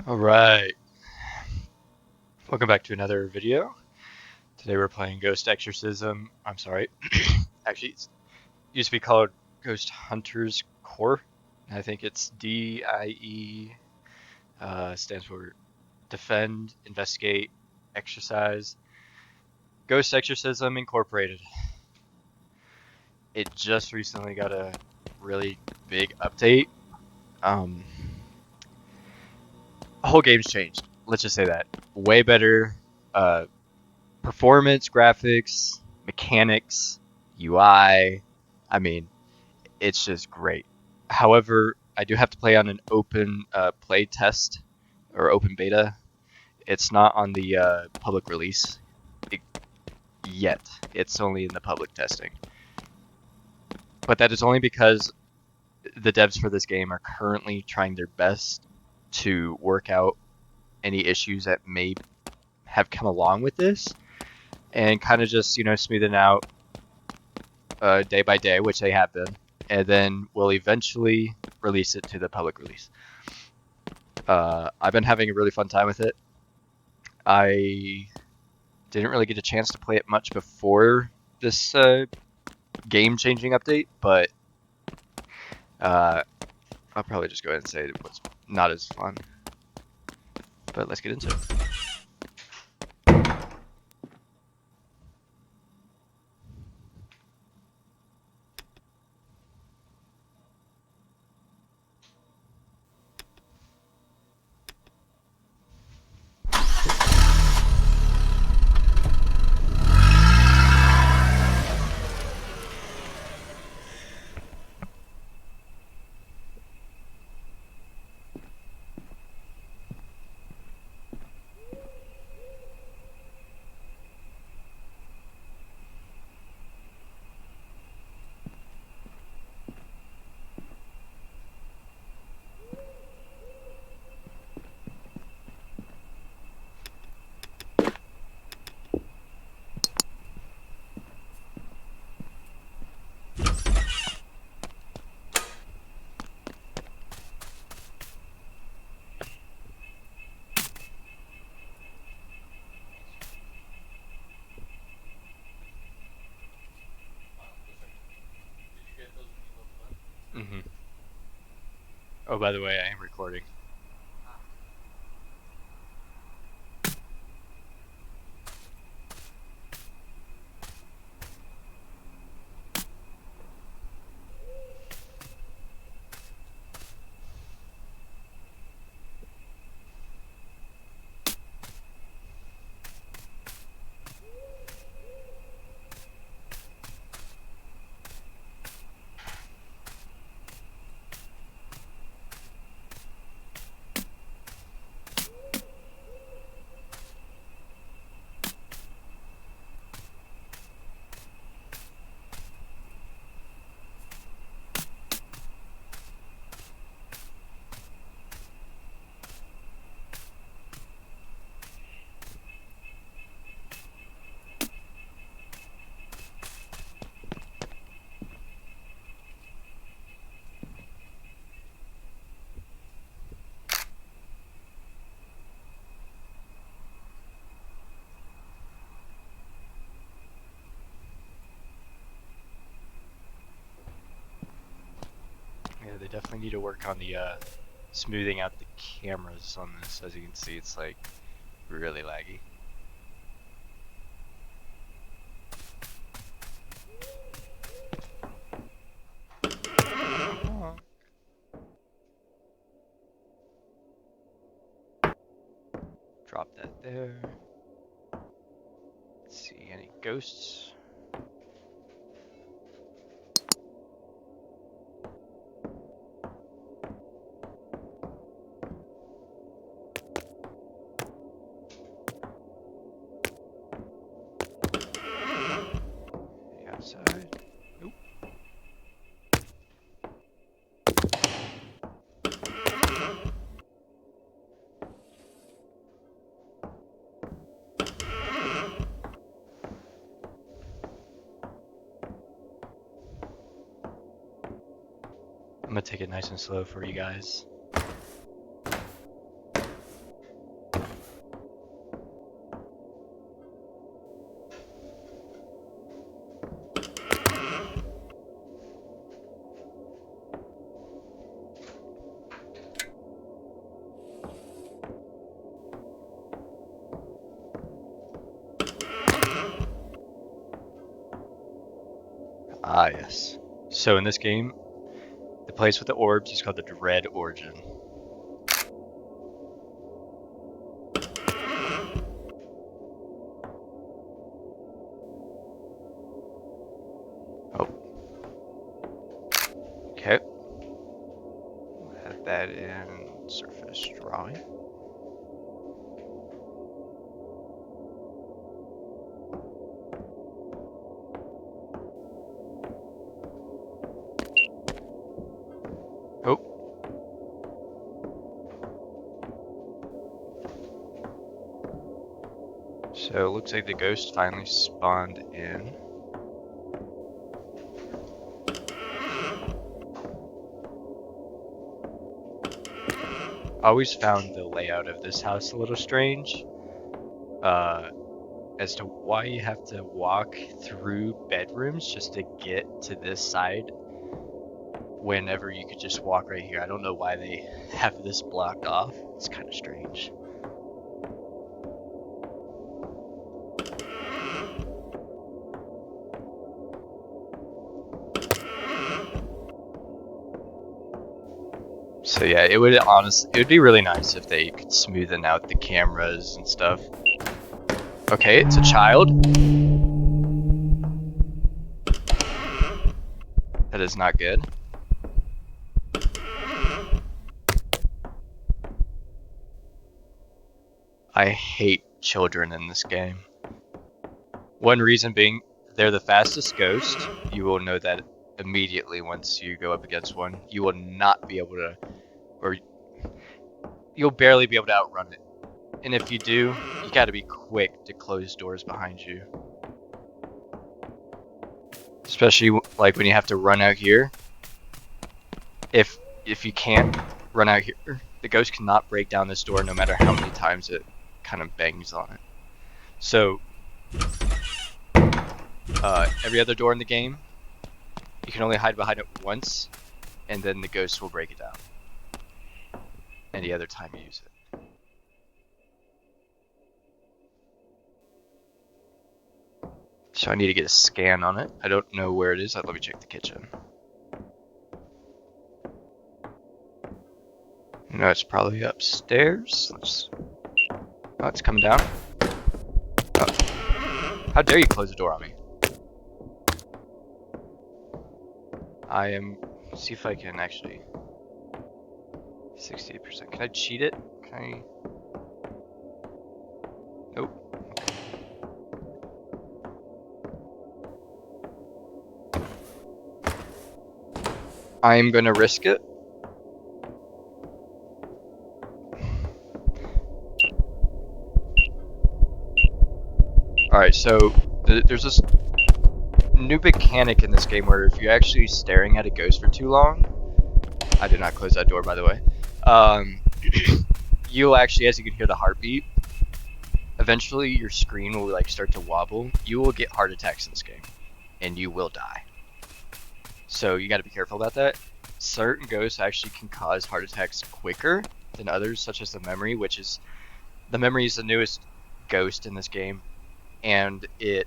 Alright, welcome back to another video. Today we're playing Ghost Exorcism. I'm sorry, actually it used to be called Ghost Hunters Core. I think it's DIE, stands for Defend, Investigate, Exercise. Ghost Exorcism Incorporated. It just recently got a really big update. The whole game's changed. Let's just say that. Way better performance, graphics, mechanics, UI. I mean, it's just great. However, I do have to play on an open play test or open beta. It's not on the public release yet. It's only in the public testing. But that is only because the devs for this game are currently trying their best to work out any issues that may have come along with this and kind of just, smoothing out day by day, which they have been, and then we'll eventually release it to the public release. I've been having a really fun time with it. I didn't really get a chance to play it much before this game-changing update, but I'll probably just go ahead and say it was not as fun. But let's get into it. Mm-hmm. Oh, by the way, I am recording. Yeah, they definitely need to work on the smoothing out the cameras on this. As you can see, it's like really laggy. Drop that there. Let's see, any ghosts? The outside. Nope. I'm gonna take it nice and slow for you guys. Ah, yes. So in this game, the place with the orbs is called the Dread Origin. Oh, okay. Add that in surface drawing. Oh. So it looks like the ghost finally spawned in. I always found the layout of this house a little strange, as to why you have to walk through bedrooms just to get to this side whenever you could just walk right here. I don't know why they have this blocked off. It's kind of strange. So yeah, it would be really nice if they could smoothen out the cameras and stuff. Okay, it's a child. That is not good. I hate children in this game. One reason being, they're the fastest ghost. You will know that immediately once you go up against one. You will not be able to, or you'll barely be able to outrun it. And if you do, you gotta be quick to close doors behind you. Especially like when you have to run out here. If you can't run out here, the ghost cannot break down this door no matter how many times it kind of bangs on it. So every other door in the game, you can only hide behind it once, and then the ghost will break it down. Any other time you use it. So I need to get a scan on it. I don't know where it is. Let me check the kitchen. No, it's probably upstairs. Oh, it's coming down. Oh. How dare you close the door on me? See if I can actually. 68%. Can I cheat it? Can I? Nope. I'm gonna risk it. Alright, so there's this new mechanic in this game where if you're actually staring at a ghost for too long, I did not close that door, by the way. You'll actually, as you can hear the heartbeat, eventually your screen will like start to wobble. You will get heart attacks in this game, and you will die. So you got to be careful about that. Certain ghosts actually can cause heart attacks quicker than others, such as the memory, which is the newest ghost in this game, and it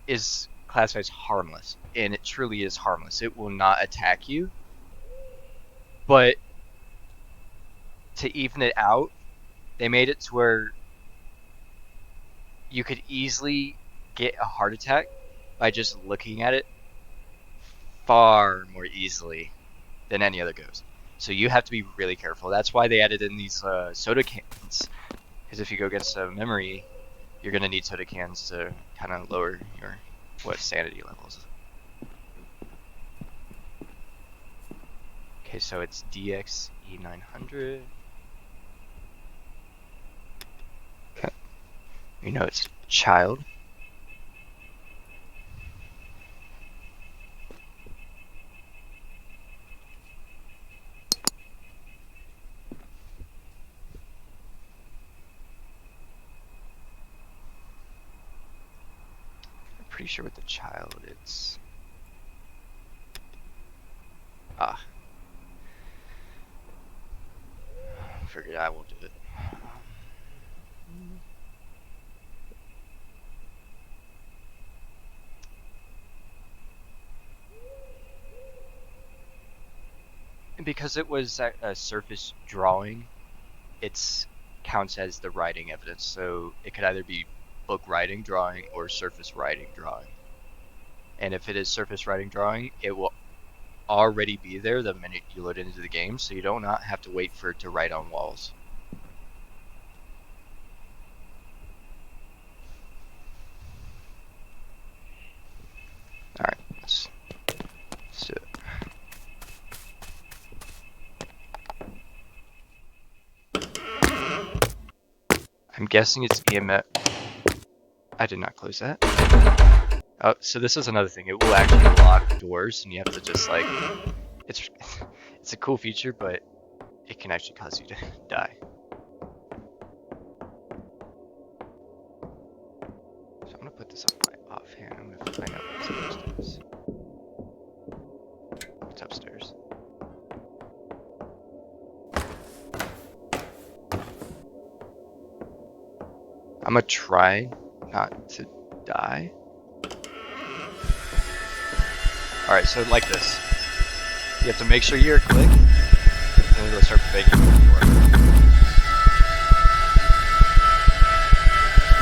is classified as harmless, and it truly is harmless. It will not attack you, but to even it out, they made it to where you could easily get a heart attack by just looking at it far more easily than any other ghost. So you have to be really careful. That's why they added in these soda cans, because if you go against a memory, you're going to need soda cans to kind of lower your sanity levels. Okay, so it's DXE900. Okay. You know it's child. I'm pretty sure with the child it's... Figured I won't do it. Because it was a surface drawing, it's counts as the writing evidence. So it could either be book writing drawing or surface writing drawing. And if it is surface writing drawing, it will already be there the minute you load into the game, so you do not have to wait for it to write on walls. Alright, let's do it. I'm guessing it's EMF. I did not close that. Oh, so this is another thing. It will actually lock doors, and you have to just like, it's a cool feature, but it can actually cause you to die. So I'm gonna put this on my offhand. I'm gonna find out what's upstairs. What's upstairs? I'm gonna try not to die. Alright, so like this. You have to make sure you're click, and it'll start baking the door.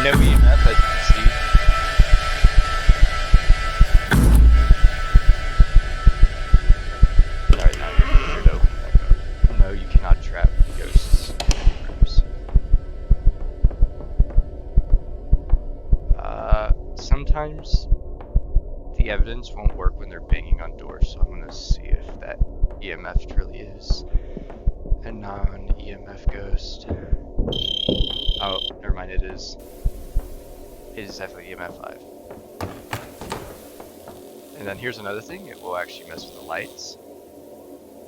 No EMF, as you can see. Alright, now you're clear to open back up. No, you cannot trap ghosts in any rooms. Sometimes the evidence won't work when they're banging on doors, so I'm gonna see if that EMF truly is a non-EMF ghost. Oh, never mind, it is. It is definitely EMF 5. And then here's another thing, it will actually mess with the lights.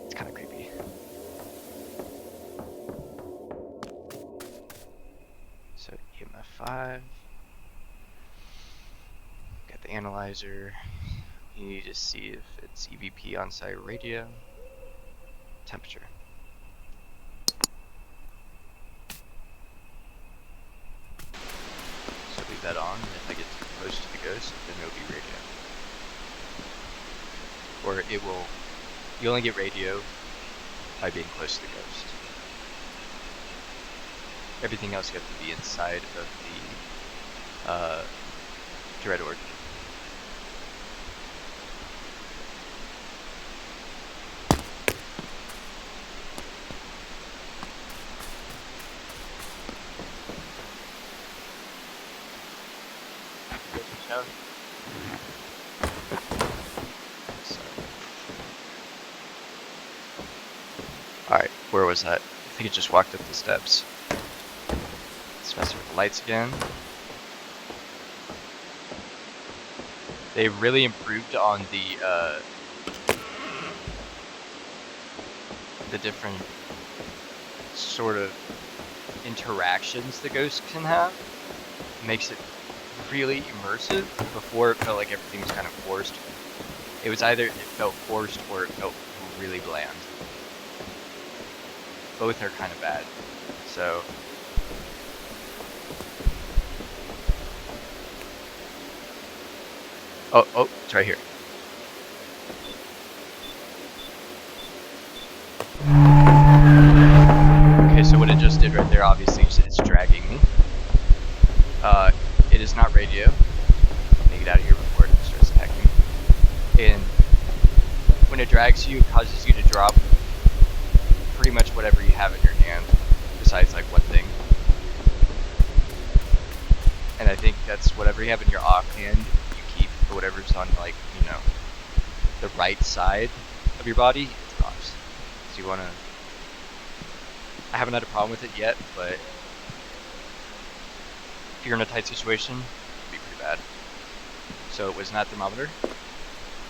It's kind of creepy. So EMF 5. Got the analyzer. You need to see if it's EVP on-site radio. Temperature. So leave that on, and if I get too close to the ghost, then it'll be radio. Or it will, you only get radio by being close to the ghost. Everything else you have to be inside of the Dread Organ. Alright, where was that? I think it just walked up the steps. Let's mess with the lights again. They really improved on the different sort of interactions the ghosts can have. It makes it really immersive. Before it felt like everything was kind of forced. It was either it felt forced or it felt really bland. Both are kind of bad. So oh, it's right here. Okay, so what it just did right there, obviously, it's dragging me. It is not radio. Make it out of here before it starts attacking me. And when it drags you, it causes you to drop pretty much whatever you have in your hand, besides like one thing. And I think that's whatever you have in your offhand, you keep, or whatever's on, like, you know, the right side of your body, it drops. So you wanna, I haven't had a problem with it yet, but if you're in a tight situation, it'd be pretty bad. So it was not thermometer,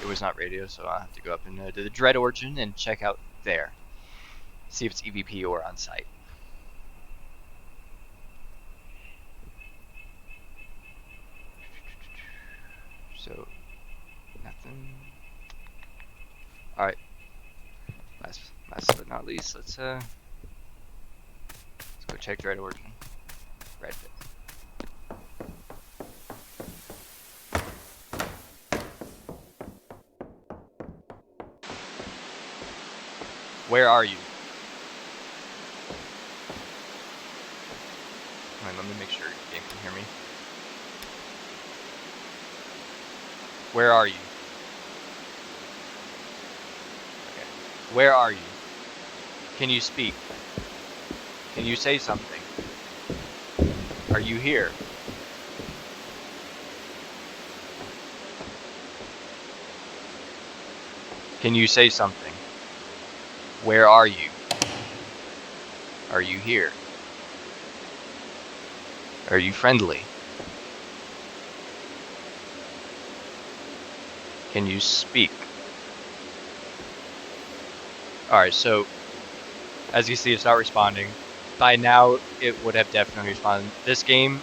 it was not radio, so I'll have to go up into the Dread Origin and check out there. See if it's EVP or on site. So, nothing. Alright. Last but not least, let's go check Dread Origin. Red bit. Where are you? Alright, let me make sure the game can hear me. Where are you? Okay. Where are you? Can you speak? Can you say something? Are you here? Can you say something? Where are you? Are you here? Are you friendly? Can you speak? Alright, so as you see, it's not responding. By now, it would have definitely responded. This game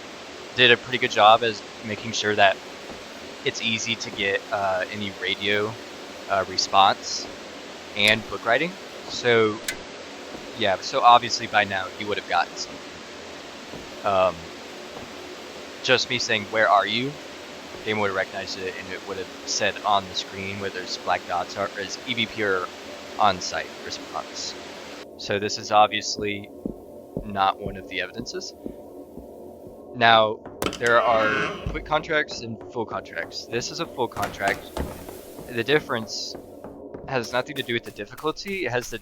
did a pretty good job as making sure that it's easy to get any radio response and book writing. So yeah, so obviously by now you would have gotten something. Just me saying, where are you? Game would have recognized it and it would have said on the screen where there's black dots are as EVP or on-site response. So this is obviously not one of the evidences. Now, there are quick contracts and full contracts. This is a full contract. The difference has nothing to do with the difficulty. It has the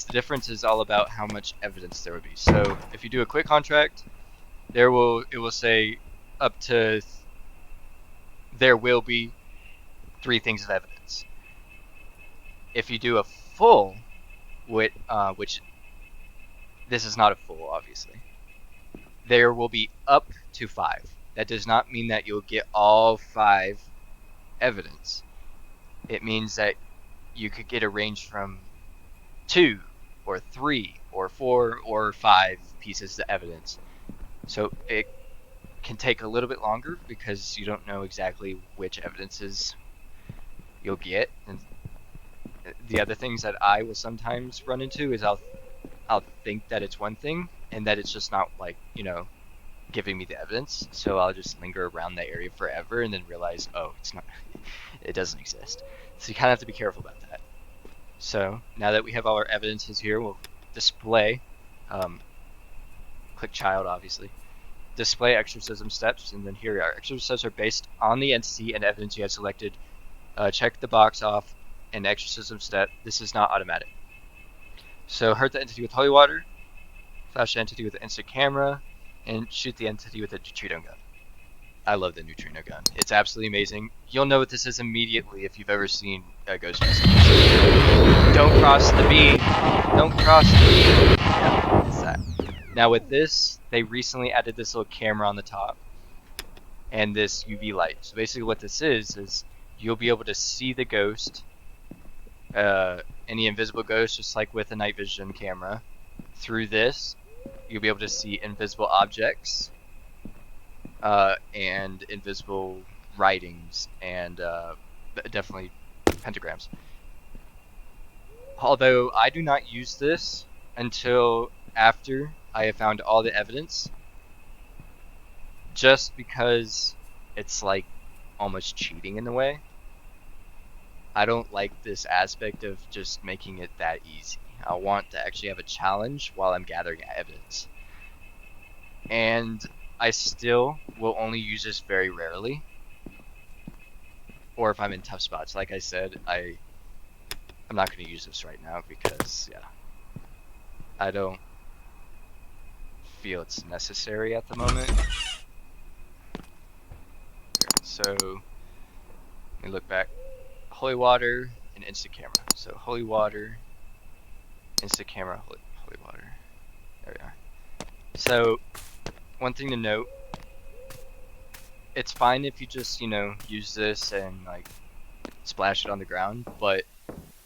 difference is all about how much evidence there would be. So if you do a quick contract, it will say up to there will be 3 things of evidence. If you do a full, which this is not a full, obviously, there will be up to 5. That does not mean that you'll get all 5 evidence. It means that you could get a range from 2 or 3 or 4 or 5 pieces of evidence. So it can take a little bit longer because you don't know exactly which evidences you'll get. And the other things that I will sometimes run into is I'll think that it's one thing and that it's just not, like, you know, giving me the evidence. So I'll just linger around that area forever and then realize, oh, it's not, it doesn't exist. So you kind of have to be careful about that. So now that we have all our evidences here, we'll display, click child, obviously, display exorcism steps, and then here we are. Exorcism steps are based on the entity and evidence you have selected. Check the box off an exorcism step. This is not automatic. So hurt the entity with holy water, flash the entity with an instant camera, and shoot the entity with a neutrino gun. I love the neutrino gun. It's absolutely amazing. You'll know what this is immediately if you've ever seen Ghost Exorcism. Don't cross the B. Don't cross the B. Yeah, it's that. Now with this, they recently added this little camera on the top and this UV light. So basically what this is you'll be able to see the ghost, any invisible ghost, just like with a night vision camera. Through this, you'll be able to see invisible objects, and invisible writings, and definitely pentagrams. Although I do not use this until after I have found all the evidence, just because it's like almost cheating in a way. I don't like this aspect of just making it that easy. I want to actually have a challenge while I'm gathering evidence. And I still will only use this very rarely, or if I'm in tough spots. Like I said, I'm not going to use this right now because, yeah, I don't feel it's necessary at the moment. So let me look back. Holy water and instant camera. So holy water, instant camera, holy water. There we are. So one thing to note, it's fine if you just, you know, use this and like splash it on the ground, but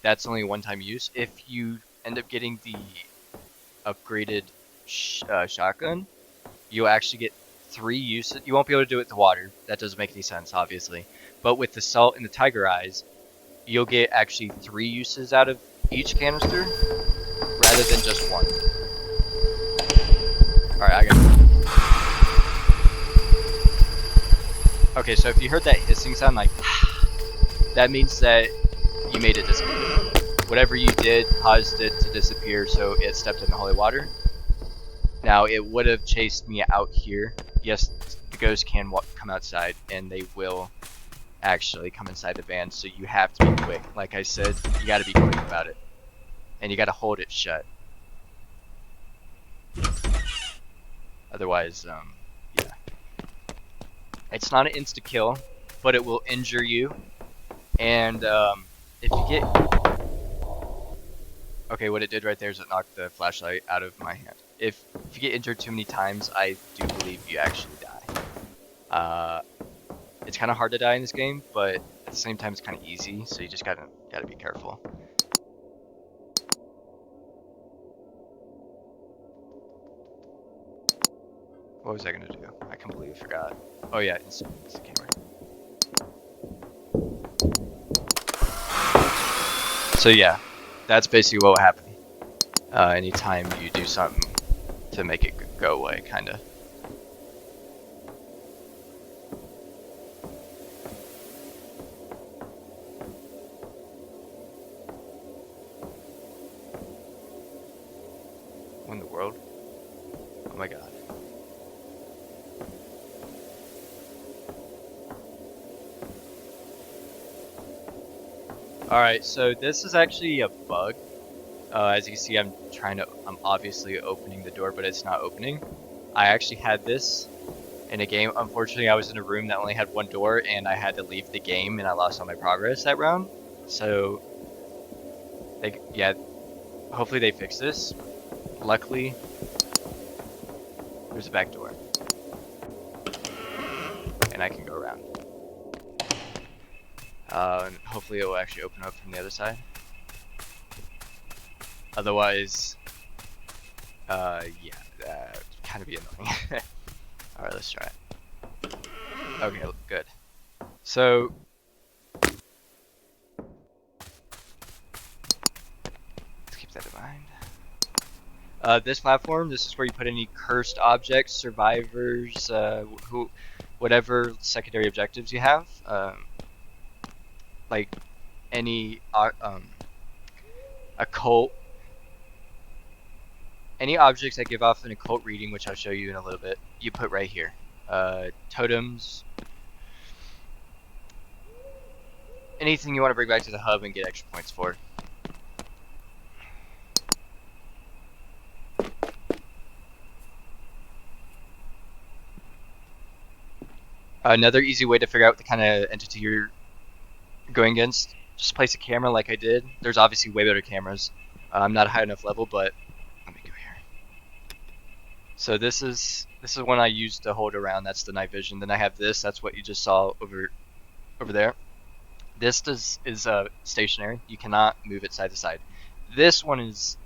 that's only one-time use. If you end up getting the upgraded shotgun, you'll actually get 3 uses. You won't be able to do it with the water. That doesn't make any sense, obviously. But with the salt and the tiger eyes, you'll get actually 3 uses out of each canister rather than just 1. Alright, I got it. Okay, so if you heard that hissing sound, like, that means that you made it disappear. whatever you did caused it to disappear, so it stepped in the holy water. Now, it would have chased me out here. Yes, the ghosts can come outside, and they will actually come inside the van, so you have to be quick. Like I said, you gotta be quick about it. And you gotta hold it shut. Otherwise, yeah. It's not an insta-kill, but it will injure you. And, if you get... Okay, what it did right there is it knocked the flashlight out of my hand. If you get injured too many times, I do believe you actually die. It's kind of hard to die in this game, but at the same time it's kind of easy, so you just gotta be careful. What was I gonna do? I completely forgot. Oh yeah, instant camera. So yeah, that's basically what will happen. Anytime you do something to make it go away, kinda. What in the world? Oh my god. Alright, so this is actually a bug. As you can see, I'm obviously opening the door, but it's not opening. I actually had this in a game. Unfortunately, I was in a room that only had one door, and I had to leave the game, and I lost all my progress that round. So, hopefully they fix this. Luckily, there's a back door, and I can go around. And hopefully it will actually open up from the other side. Otherwise, yeah, kind of be annoying. Alright, let's try it. Okay, good. So, let's keep that in mind. This platform, this is where you put any cursed objects, survivors, whatever secondary objectives you have. Like any occult, any objects that give off an occult reading, which I'll show you in a little bit, you put right here. Totems, anything you want to bring back to the hub and get extra points for. Another easy way to figure out what the kind of entity you're going against, just place a camera like I did. There's obviously way better cameras. I'm not a high enough level, but let me go here. So this is one I used to hold around. That's the night vision. Then I have this. That's what you just saw over there. This is stationary. You cannot move it side to side. This is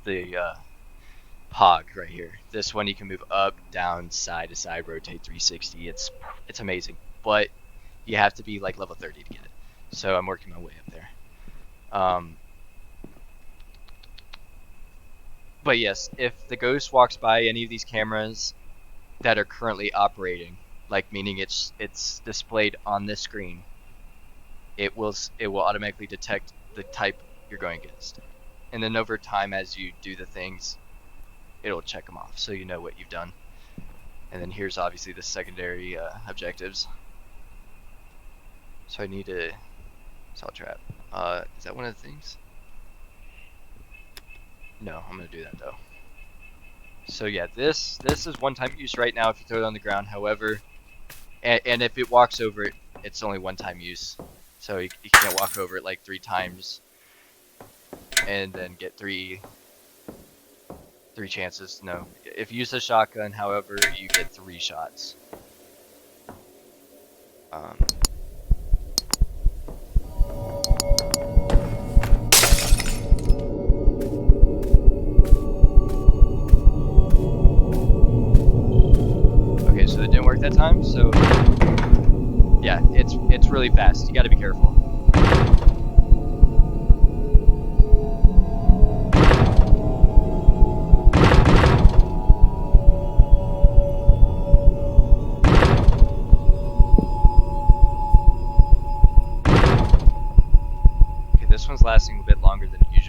the Pog right here. This one you can move up, down, side to side, rotate 360. It's amazing, but you have to be like level 30 to get it. So I'm working my way up there. But yes, if the ghost walks by any of these cameras that are currently operating, like meaning it's displayed on this screen, it will automatically detect the type you're going against. And then over time, as you do the things, it'll check them off so you know what you've done. And then here's obviously the secondary objectives. So I need a salt trap. Is that one of the things? No, I'm gonna do that though. So yeah, this is one-time use right now if you throw it on the ground. However, and if it walks over it, it's only one-time use. So you can't walk over it like 3 times and then get three chances. No, if you use a shotgun, however, you get 3 shots. Okay, so that didn't work that time. So yeah, it's really fast. You got to be careful. This one's lasting a bit longer than it usually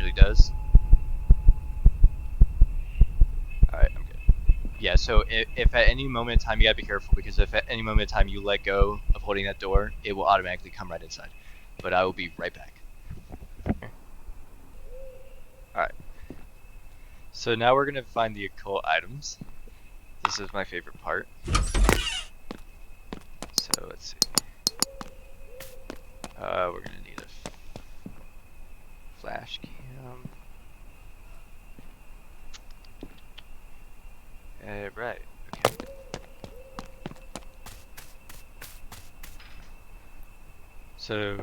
Yeah, so if at any moment in time, you gotta be careful, because if at any moment in time you let go of holding that door, it will automatically come right inside. But I will be right back. Alright, so now we're gonna find the occult items. This is my favorite part. So let's see. We're gonna need a flash cam. Right, okay. So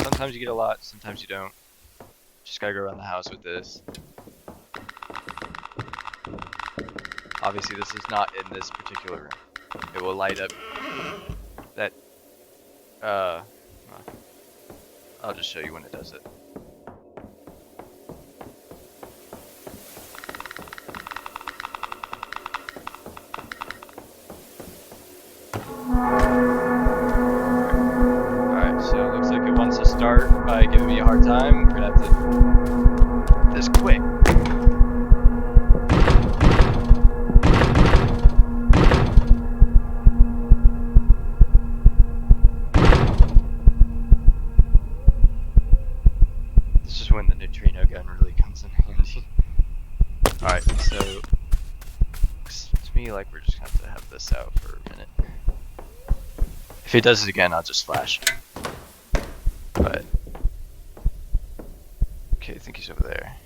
sometimes you get a lot, sometimes you don't. Just gotta go around the house with this. Obviously this is not in this particular room. It will light up that, I'll just show you when it does it. Alright, so it looks like it wants to start by giving me a hard time. We're gonna have to this quick. This is when the neutrino gun really comes in handy. Alright, so looks to me like we're just gonna have to have this out for a minute. If he does it again, I'll just flash. But okay, I think he's over there.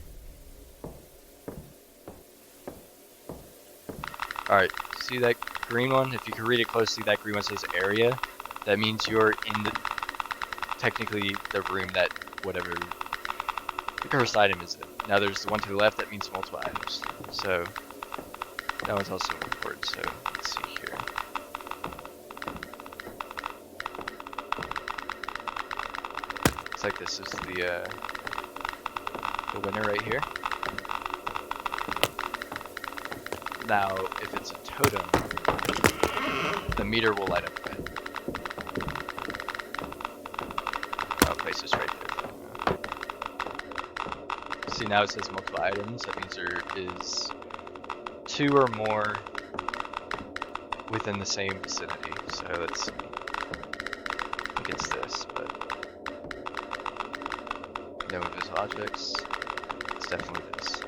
Alright, see that green one? If you can read it closely, that green one says area. That means you're in the, technically, the room that whatever the cursed item is in. Now there's the one to the left, that means multiple items. So that one's also important, so let's see here. Looks like this is the winner right here. Now, if it's a totem, the meter will light up red. I'll place this right there. See, now it says multiple items. That means there is 2 or more within the same vicinity. So let's see. I think it's this, but no invisible objects. It's definitely this.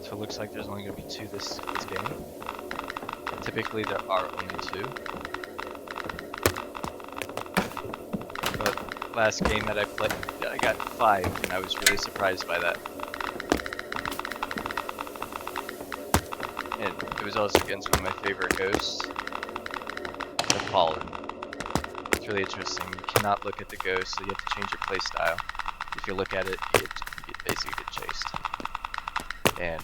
So it looks like there's only going to be 2 this game. Typically there are only 2. But last game that I played, I got 5, and I was really surprised by that. And it was also against one of my favorite ghosts, the Fallen. It's really interesting. You cannot look at the ghost, so you have to change your playstyle. If you look at it, you basically get chased. And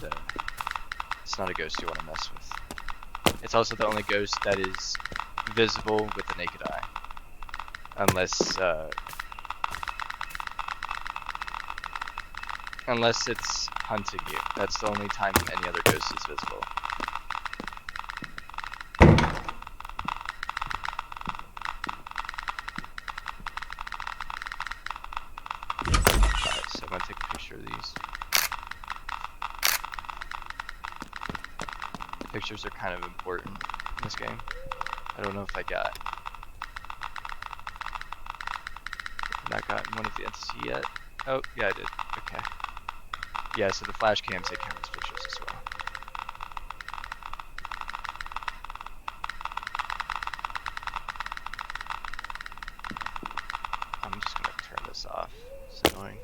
it's not a ghost you want to mess with. It's also the only ghost that is visible with the naked eye. Unless it's hunting you. That's the only time any other ghost is visible. Alright, so I'm going to take a picture of these. Pictures are kind of important in this game. I don't know if I got. I've not gotten one of the entity yet. Oh, yeah, I did. Okay. Yeah, so the flash cams, they count as pictures as well. I'm just gonna turn this off. It's annoying.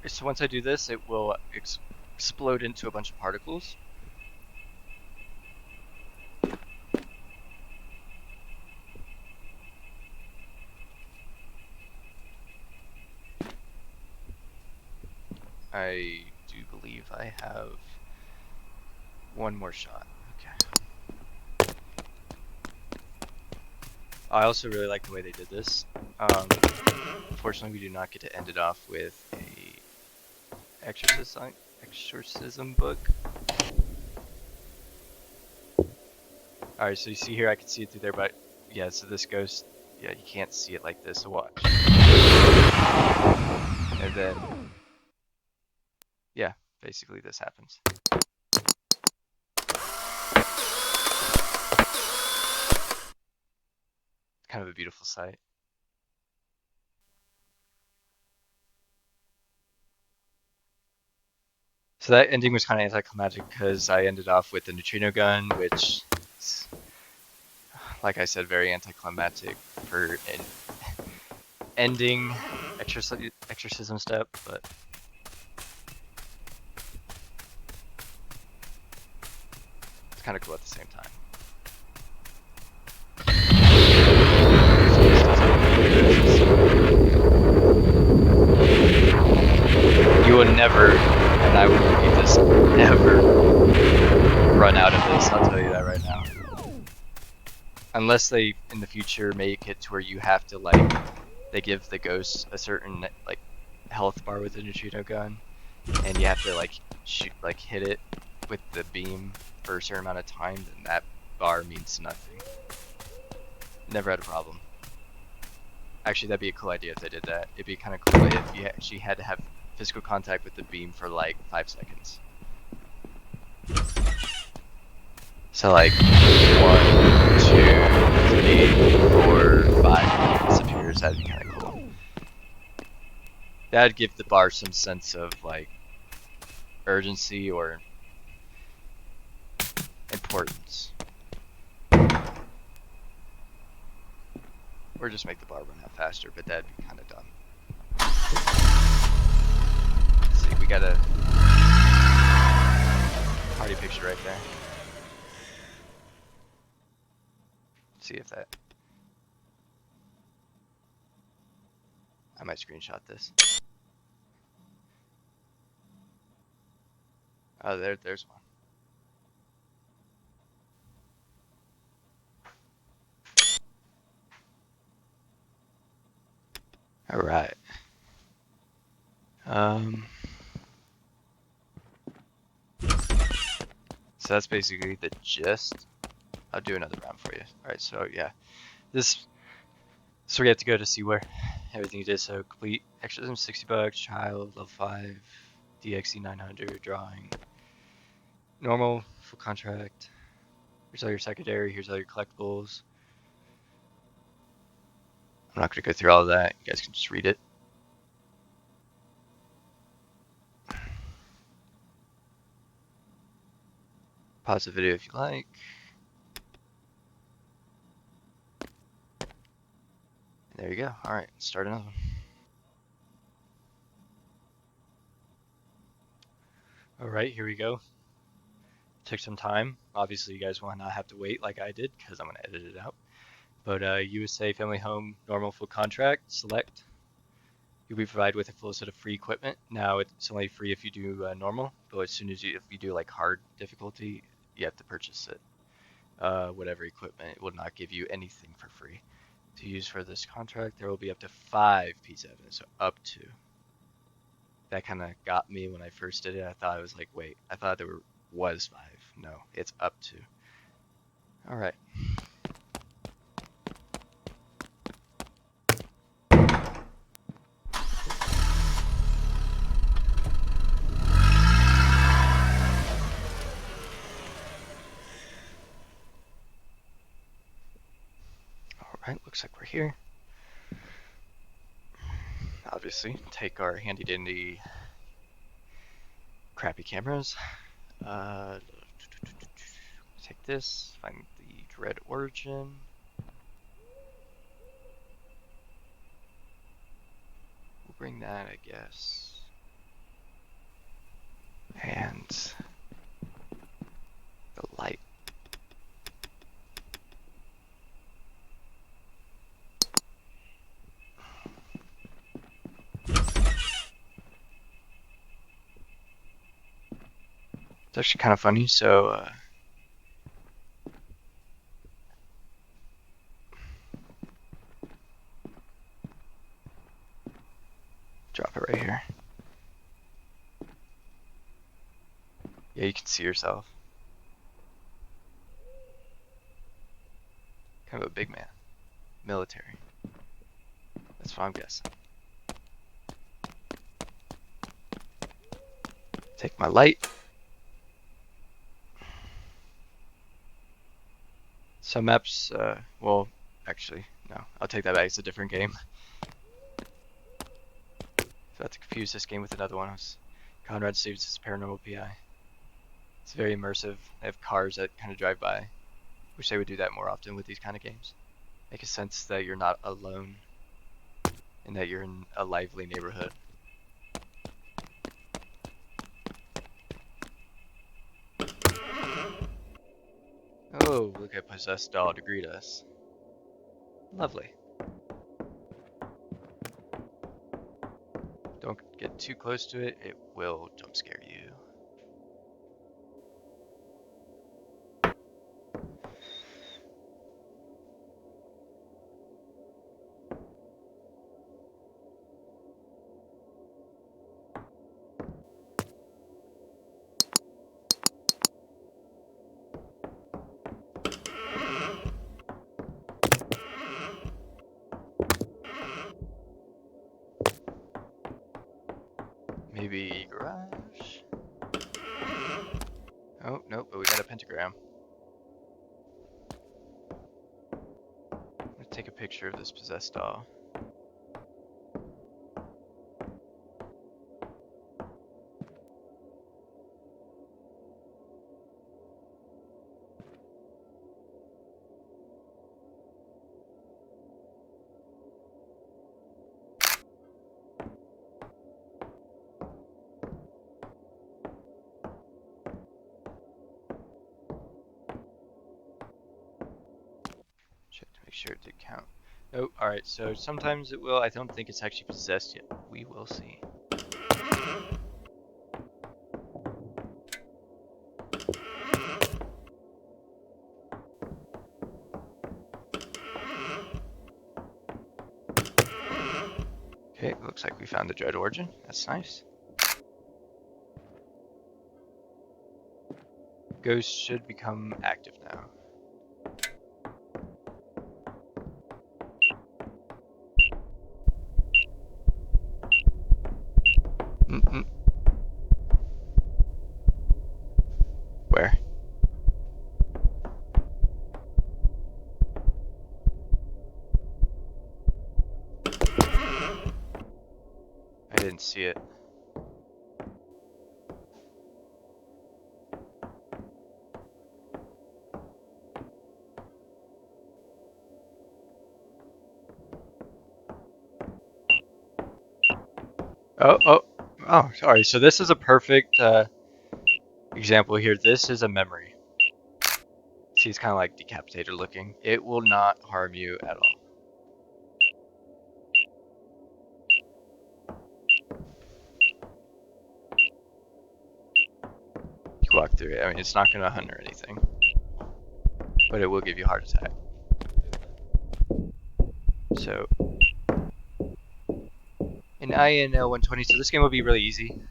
So once I do this, it will explode into a bunch of particles. I do believe I have one more shot. Okay. I also really like the way they did this. Unfortunately, we do not get to end it off with a exorcism book. Alright, so you see here, I can see it through there, but yeah, so this ghost, yeah, you can't see it like this, so watch. And then, yeah, basically this happens. Kind of a beautiful sight. So that ending was kind of anticlimactic because I ended off with the neutrino gun, which is, like I said, very anticlimactic for an ending exorcism step, but it's kind of cool at the same time. You will never, and I will repeat this, never run out of this, I'll tell you that right now. Unless they, in the future, make it to where you have to, like, they give the ghosts a certain, like, health bar with the neutrino gun, and you have to, like, shoot, like, hit it with the beam for a certain amount of time, then that bar means nothing. Never had a problem. Actually, that'd be a cool idea if they did that. It'd be kind of cool if you actually had to have physical contact with the beam for like 5 seconds. So like 1, 2, 3, 4, 5 disappears. That'd be kind of cool. That'd give the bar some sense of like urgency or importance. Or just make the bar run out faster, but that'd be kind of dumb. Let's see, we got a party picture right there. Let's see if that... I might screenshot this. Oh, there's one. All right. So that's basically the gist. I'll do another round for you. All right. So yeah, so we have to go to see where everything you did. So complete exorcism, $60. Child, level 5, DXE 900, drawing. Normal, full contract. Here's all your secondary. Here's all your collectibles. I'm not going to go through all of that. You guys can just read it. Pause the video if you like. And there you go. All right, start another one. All right, here we go. Took some time. Obviously, you guys will not have to wait like I did because I'm going to edit it out. But USA Family Home Normal Full Contract, select. You'll be provided with a full set of free equipment. Now it's only free if you do normal, but as soon as if you do like hard difficulty, you have to purchase it. Whatever equipment, it will not give you anything for free. To use for this contract, there will be up to 5 pieces of evidence, so up to. That kind of got me when I first did it. I thought I was like, wait, I thought there was 5. No, it's up to. All right. Alright, looks like we're here. Obviously, take our handy dandy crappy cameras. Take this, find the Dread Origin. We'll bring that, I guess. And the light. actually kind of funny. So drop it right here. Yeah, you can see yourself. Kind of a big man. Military. That's what I'm guessing. Take my light. Some maps, well, actually, no. I'll take that back. It's a different game. So I have to confuse this game with another one. Conrad saves his paranormal PI. It's very immersive. They have cars that kind of drive by. Wish they would do that more often with these kind of games. Make a sense that you're not alone and that you're in a lively neighborhood. Oh, look at possessed doll to greet us. Lovely. Don't get too close to it. It will jump scare you. Maybe garage? Oh, nope, but we got a pentagram. I'm gonna take a picture of this possessed doll. Check to make sure it did count. Nope, alright, so sometimes it will. I don't think it's actually possessed yet. We will see. Okay, looks like we found the dread origin. That's nice. Ghost should become active now. Where? I didn't see it. Oh, sorry. So this is a perfect example here. This is a memory. See, it's kind of like decapitator looking. It will not harm you at all. You walk through it. I mean, it's not going to hunt or anything, but it will give you a heart attack. So, in INL 120, so this game will be really easy.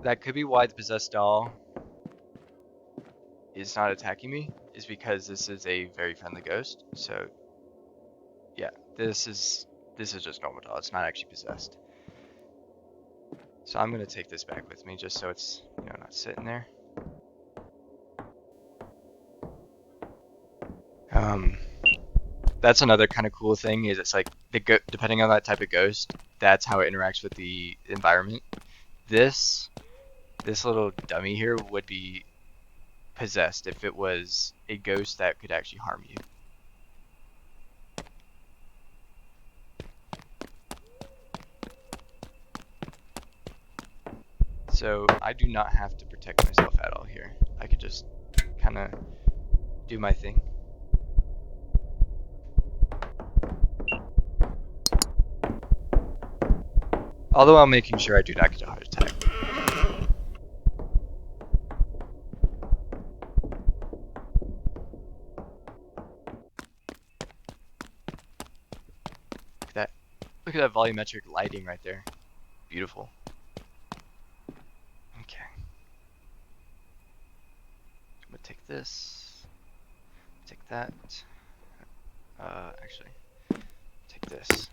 That could be why the possessed doll is not attacking me, is because this is a very friendly ghost. So, yeah, this is just normal doll. It's not actually possessed. So I'm gonna take this back with me just so it's not sitting there. That's another kind of cool thing is it's like depending on that type of ghost, that's how it interacts with the environment. This little dummy here would be possessed if it was a ghost that could actually harm you. So I do not have to protect myself at all here. I could just kind of do my thing. Although I'm making sure I do not get a heart attack. Look at that. Look at that volumetric lighting right there. Beautiful. Okay. I'm gonna take this. Take that. Actually, take this.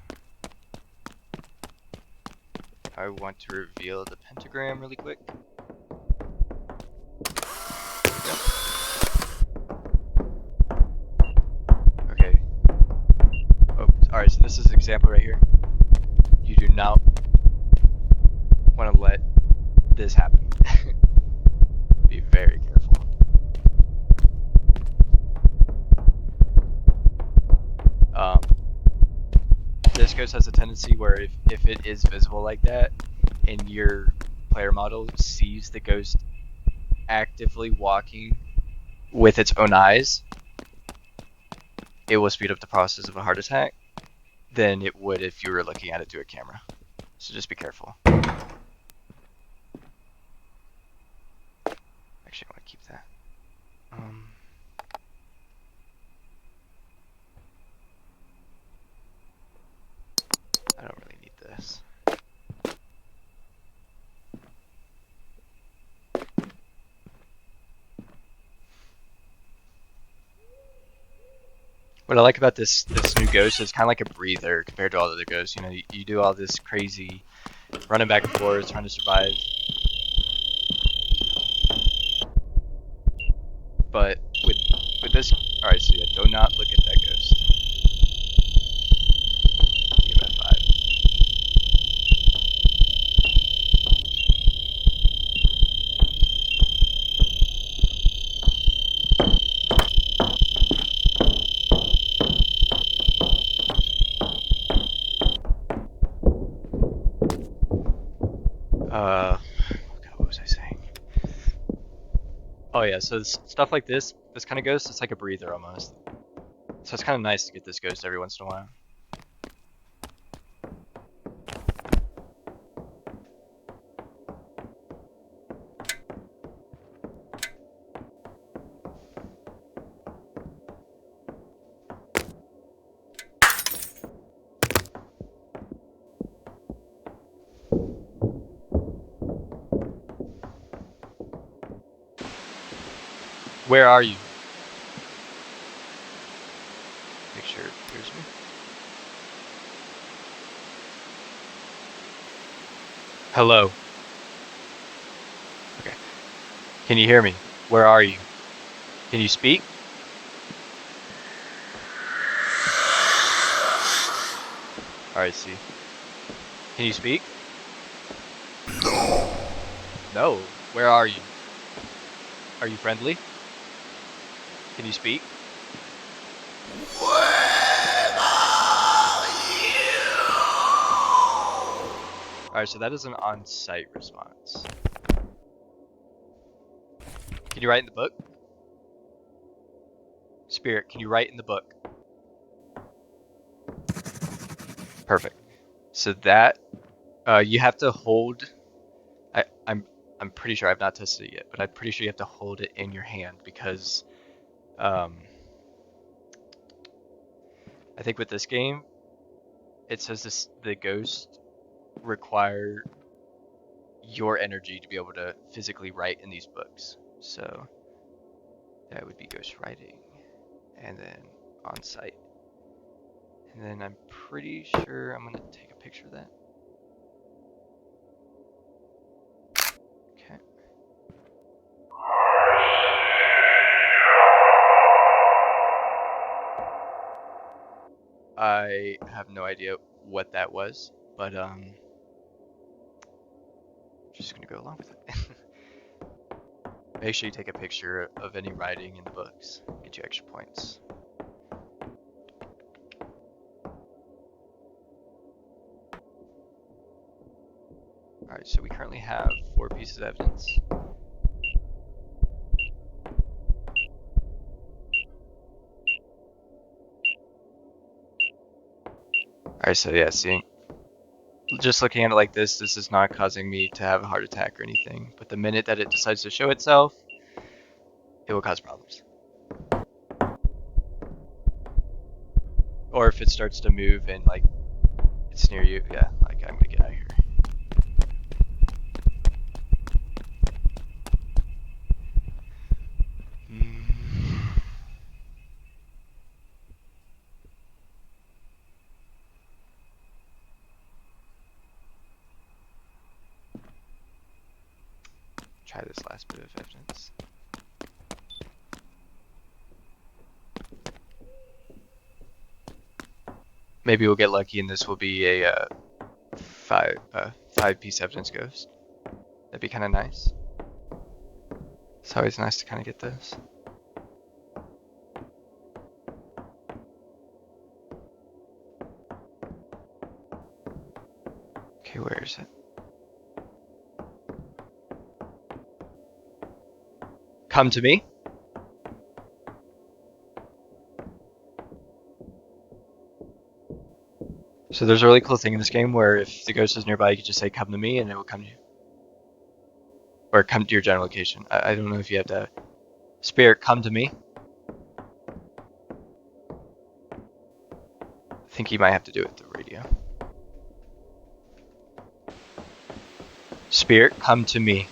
I want to reveal the pentagram really quick. Yep. Okay. Oh, alright, so this is an example right here. You do not want to let this happen. Be very careful. This ghost has a tendency where if it is visible like that, and your player model sees the ghost actively walking with its own eyes, it will speed up the process of a heart attack than it would if you were looking at it through a camera. So just be careful. Actually, I want to keep that. I don't really need this. What I like about this new ghost is kind of like a breather compared to all the other ghosts. You know, you do all this crazy running back and forth, trying to survive. But with this, alright, so yeah, do not look at that ghost. Give it a 5. God, what was I saying? Oh yeah, so stuff like this kind of ghost, it's like a breather almost. So it's kind of nice to get this ghost every once in a while. Where are you? Make sure it hears me. Hello. Okay. Can you hear me? Where are you? Can you speak? Alright, see. Can you speak? No. Where are you? Are you friendly? Can you speak? Alright, so that is an on-site response. Can you write in the book? Spirit, can you write in the book? Perfect. So that you have to hold. I'm pretty sure I've not tested it yet, but I'm pretty sure you have to hold it in your hand because I think with this game it says the ghost require your energy to be able to physically write in these books. So that would be ghost writing, and then on site. And then I'm pretty sure I'm gonna take a picture of that. Okay. I have no idea what that was, but just gonna go along with it. Make sure you take a picture of any writing in the books. Get you extra points. Alright, so we currently have 4 pieces of evidence. Alright, so yeah, seeing Just looking at it like this is not causing me to have a heart attack or anything. But the minute that it decides to show itself, it will cause problems. Or if it starts to move and like it's near you, yeah, like I'm gonna get out of here. Try this last bit of evidence. Maybe we'll get lucky and this will be a five-piece evidence ghost. That'd be kind of nice. It's always nice to kind of get this. Okay, where is it? Come to me. So there's a really cool thing in this game where if the ghost is nearby, you can just say, come to me, and it will come to you. Or come to your general location. I don't know if you have to... Spirit, come to me. I think you might have to do it with the radio. Spirit, come to me.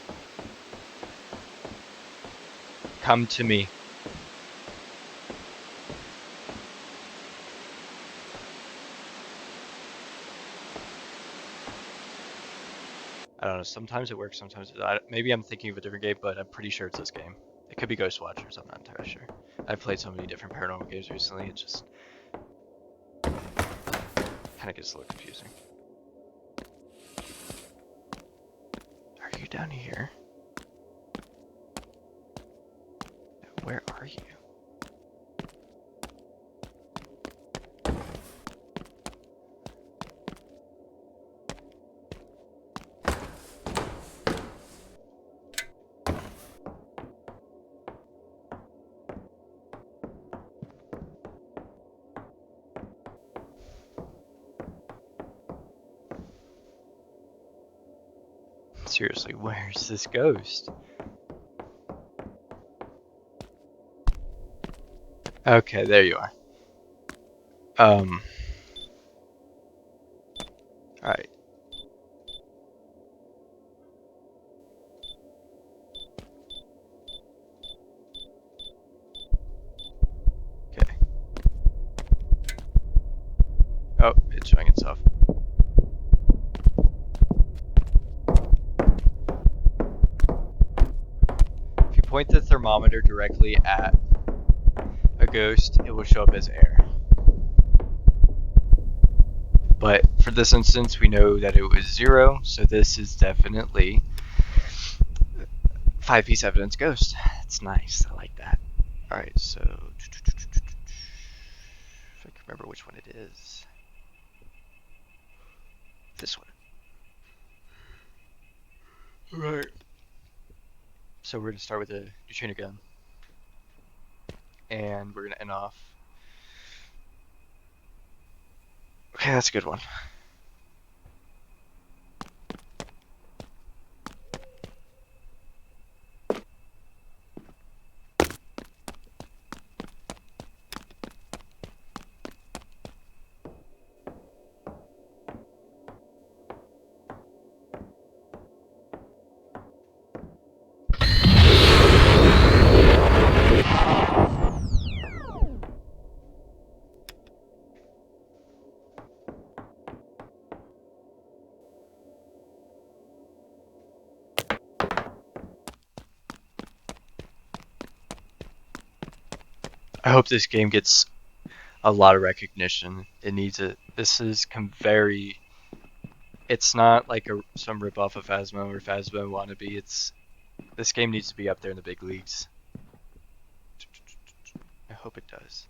Come to me. I don't know, sometimes it works, sometimes it doesn't. Maybe I'm thinking of a different game, but I'm pretty sure it's this game. It could be Ghost Watchers, I'm not entirely sure. I've played so many different paranormal games recently, it just kind of gets a little confusing. Are you down here? Where are you? Seriously, where's this ghost? Okay, there you are. Alright. Okay. Oh, it's showing itself. If you point the thermometer directly at a ghost, it will show up as air. But for this instance, we know that it was 0, so this is definitely 5-piece evidence ghost. It's nice, I like that. Alright, so if I can remember which one it is. This one. Right. So we're going to start with a neutrino gun. And we're going to end off. Okay, that's a good one. I hope this game gets a lot of recognition. It needs it. This is very. It's not like some ripoff of Phasmo or Phasmo wannabe. This game needs to be up there in the big leagues. I hope it does.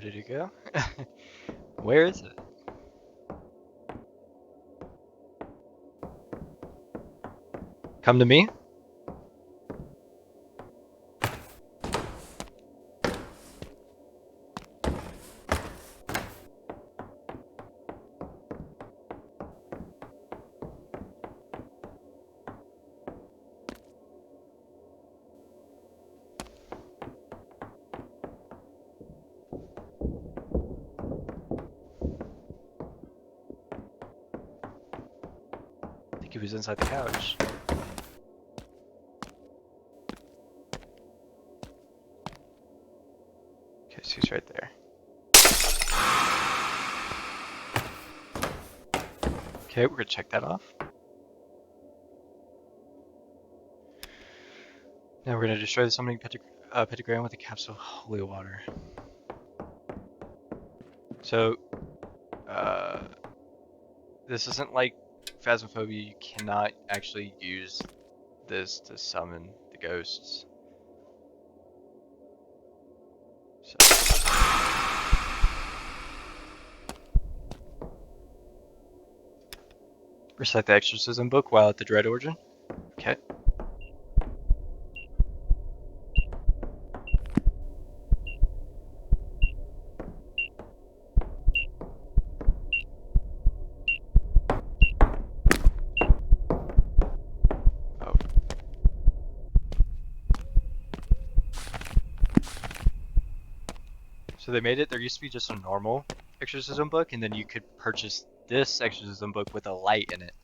did it go? Where is it? Come to me? I think he was inside the couch. Okay, so he's right there. Okay, we're gonna check that off. Now we're gonna destroy the summoning pentagram with a capsule of holy water. So, this isn't like Phasmophobia. You cannot actually use this to summon the ghosts. So. Recite the exorcism book while at the Dread Origin. Okay. Oh. So they made it, there used to be just a normal exorcism book, and then you could purchase this exorcism book with a light in it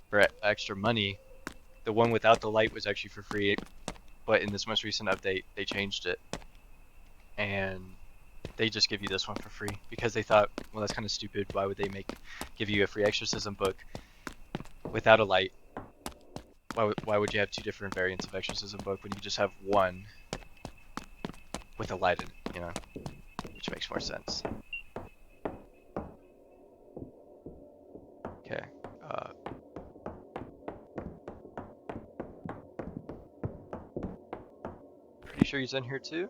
for extra money. The one without the light was actually for free, but in this most recent update, they changed it. And they just give you this one for free because they thought, well, that's kind of stupid. Why would they give you a free exorcism book without a light? Why would you have two different variants of exorcism book when you just have one with a light in it, you know? Which makes more sense. Okay. Pretty sure he's in here too?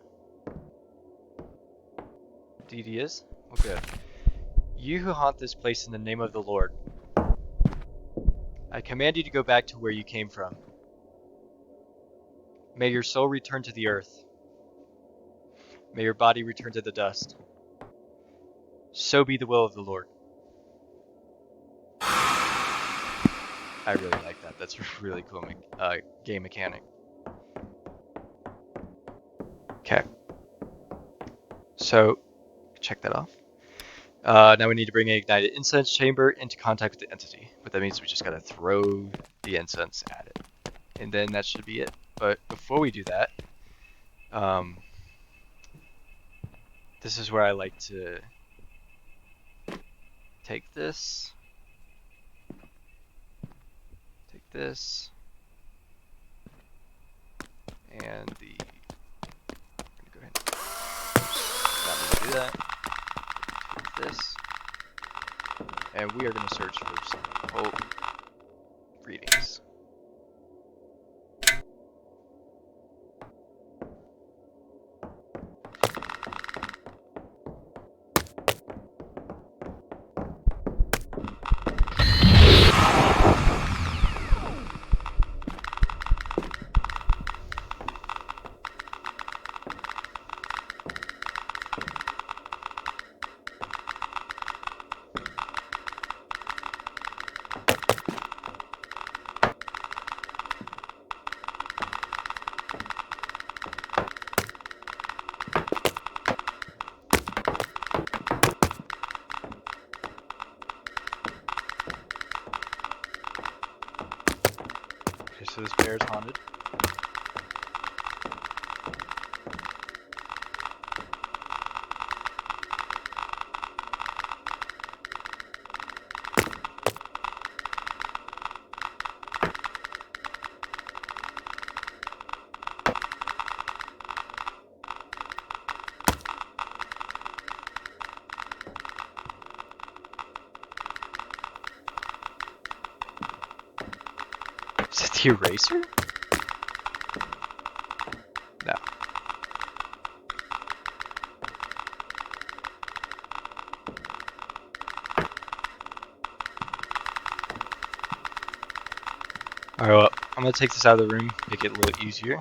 Indeed he is. Well, good. You who haunt this place in the name of the Lord, I command you to go back to where you came from. May your soul return to the earth. May your body return to the dust. So be the will of the Lord. I really like that. That's a really cool game mechanic. Okay. So, check that off. Now we need to bring an ignited incense chamber into contact with the entity. But that means we just gotta throw the incense at it. And then that should be it. But before we do that, this is where I like to take this, and I'm gonna go ahead and not need to do that. Take this, and we are gonna search for some occult readings. Okay, so this bear is haunted. Is it the eraser? No. Alright, well, I'm gonna take this out of the room, make it a little easier.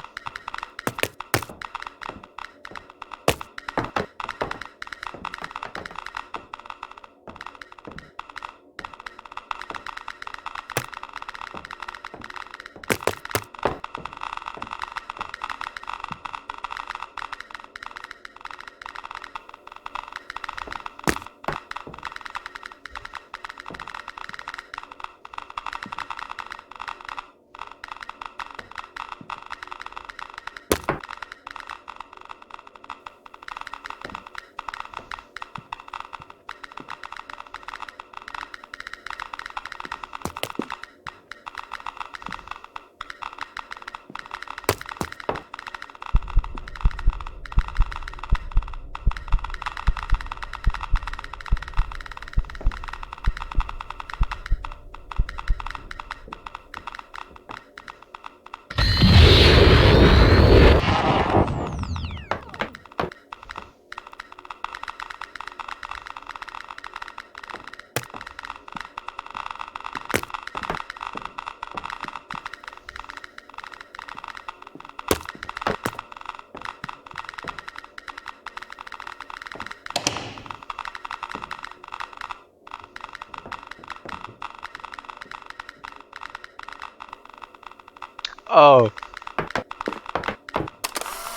Oh.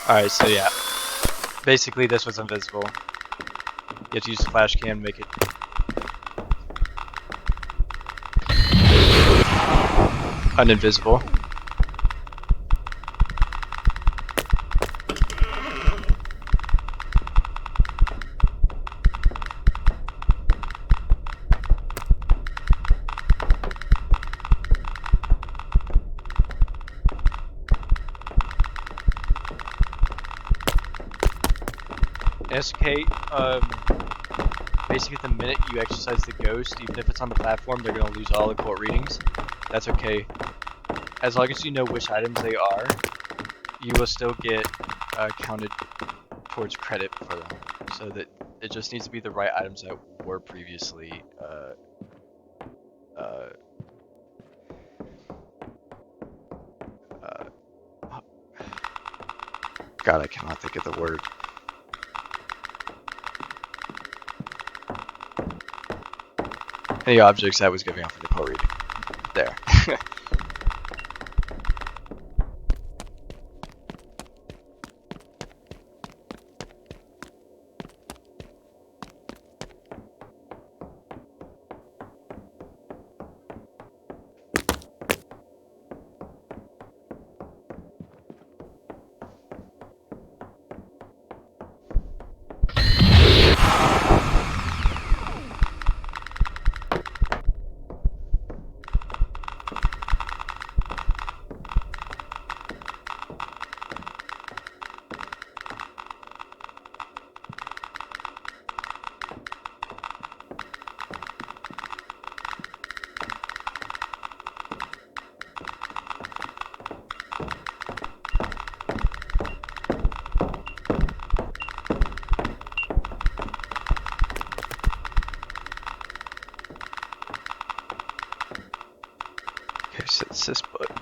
Alright, so yeah. Basically, this was invisible. You have to use the flash cam to make it uninvisible. SK, basically the minute you exercise the ghost, even if it's on the platform, they're going to lose all the court readings. That's okay. As long as you know which items they are, you will still get counted towards credit for them. So that it just needs to be the right items that were previously God, I cannot think of the word. Any objects that was giving off in the court reading. There. Okay, so it's this button.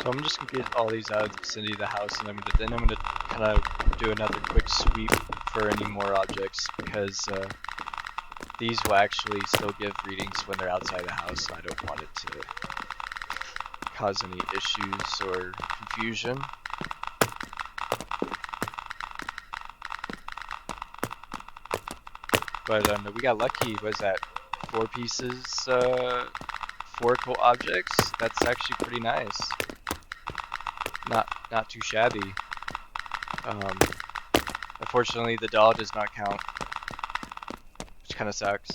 So I'm just gonna get all these out of the vicinity of the house, and then I'm gonna kind of do another quick sweep for any more objects, because these will actually still give readings when they're outside the house, and I don't want it to cause any issues or confusion. But we got lucky. Was that 4 pieces, 4 cool objects? That's actually pretty nice. Not too shabby. Um, Unfortunately, the doll does not count, which kind of sucks.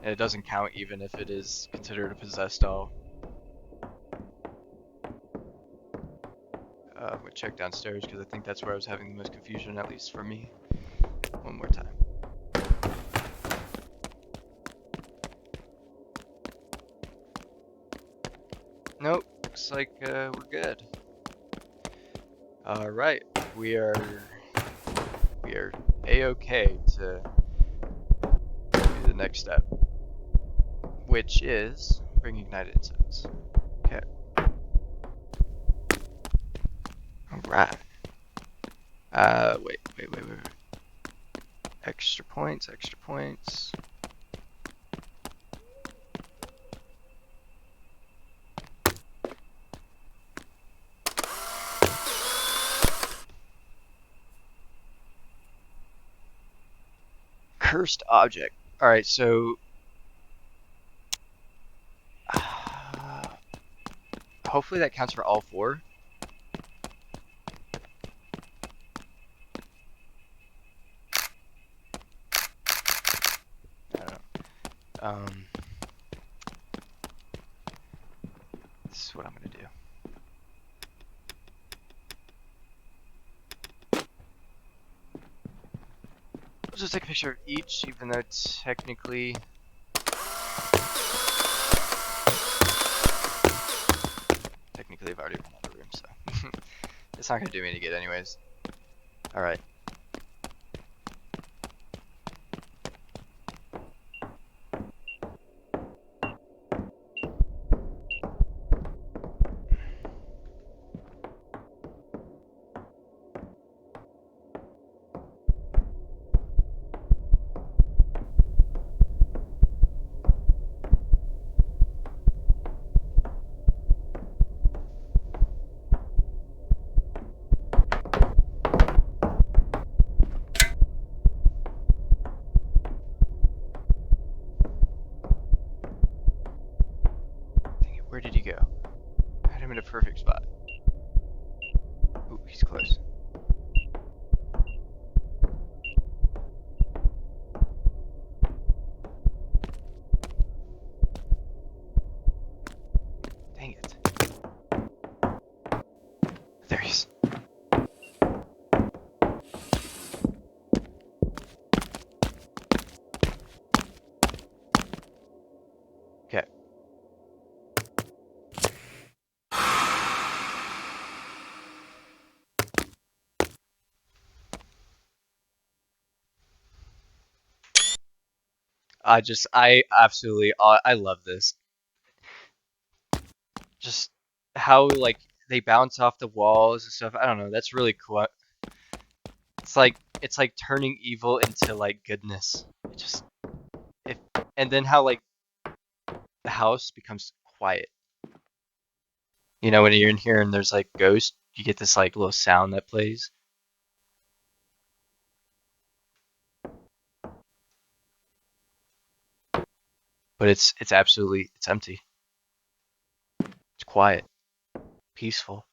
And it doesn't count even if it is considered a possessed doll. I'm gonna check downstairs because I think that's where I was having the most confusion, at least for me. One more time. Nope, looks like we're good. All right, we are a-okay to do the next step, which is bring ignited incense. Okay. All right. Wait. Extra points. Cursed object. All right, so hopefully that counts for all 4. I don't know. This is what I'm gonna do. I'll just take a picture of each, even though technically I've already run out of room, so it's not gonna do me any good anyways. All right. Dang it, where did he go? I had him in a perfect spot. Ooh, he's close. Dang it. There he is. Okay. I love this. Just how, like, they bounce off the walls and stuff. I don't know. That's really cool. It's like turning evil into like goodness. It just if and then how like the house becomes quiet. You know, when you're in here and there's like ghosts, you get this like little sound that plays. But it's empty. It's quiet, peaceful.